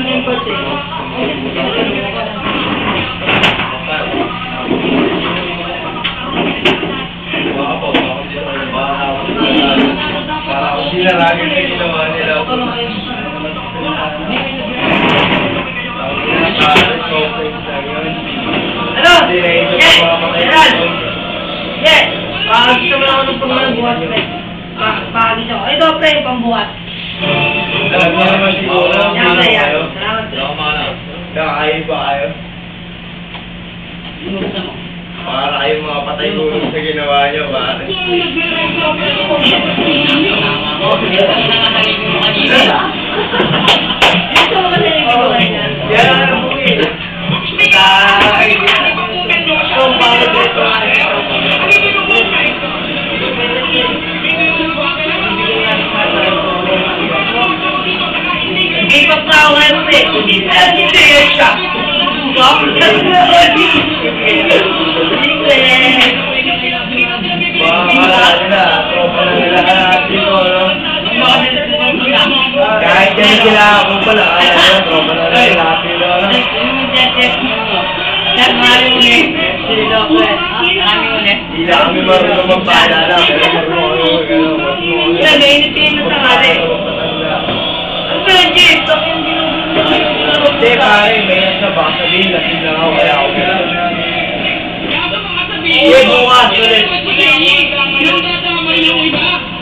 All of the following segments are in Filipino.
members eh. Para kung sinaragin na ginawa nila. Ano? Yes! Gerald! Yes! Gusto mo na ako ng pangalan buhat, pre. Pakagis ako. Ito, pre, pambuhat. Alam mo naman siguro. Salamat, pre. Kakain ba kayo? Para kayong mga patay gulong sa ginawa nyo, pare. Gusto mo kasi yung ginawa niya? Yan ang mungin. Hindi pa pa ako ngayon eh. Hindi siya. Kahit yan sila ako pala, kaya na, tropa na rin, happy na. Hindi na kami marunong magpaalala, pero marunong kami Nag-iinitin na sa mali. Ang pwede, Hindi, pare, may nasa baka sabihin, natin lang ako, kaya ako gano'n. Uy, bukas ulit.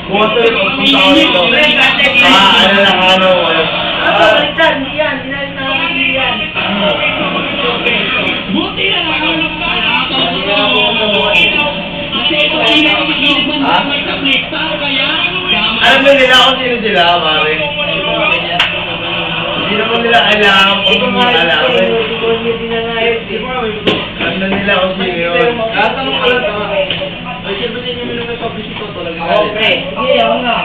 Bukas ulit, magpunta ko dito. Ano lang, ano. baliktad, hindi yan. Hindi yan. Buti na nakahanap ka. Alam mo nila kung sino sila, pare? Hindi naman nila alam kung sino alam. Alam nila kung sino yun. Tatanong ka lang naman. Ay, siya ba ninyo minum ng pabisito talaga? Oo, pre. Sige, ako nga.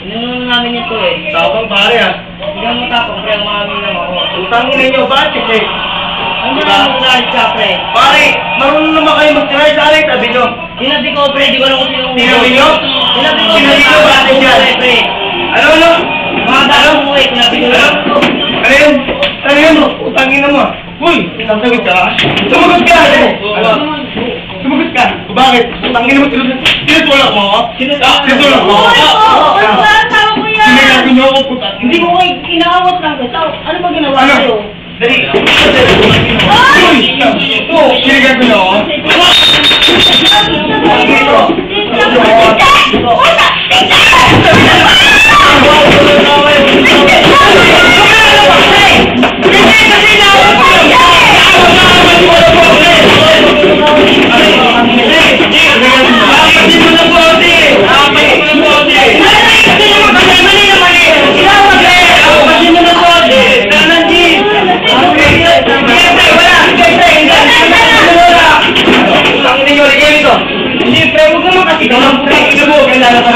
Inunong namin ito eh. Tapang pare ah. Hindi ka matapang, pre. Ang mamin lang ako. Utangin ninyo, bakit eh? Ang maraming unahin ka, pre. Pare, marunong naman kayo mag-try sa alay, tabi nyo. Sinabi ko, pre. Di ko alam kung sino. Sinabi nyo? Sinabi ko, Sinabi nyo ba ate dyan? pre. Ano? Mga dalawang mo eh. Sinabi ko lang. Ano yun? Ano yun? Utangin na mo. Uy, sasawit ka. Sumagot ka! Sumagot ka. Bakit? Utangin na mo. Sinutulak mo ako? Sinutulak mo ako? Sinabi nyo ako puta. Hindi mo kayo inaawat lang. Ano ba ginawa Ano? kayo? Dali. Uy! Sinabi nyo ako? Hindi, pre, huwag naman kasi. Ikaw lang, pre. Ikaw mo, kailangan ka.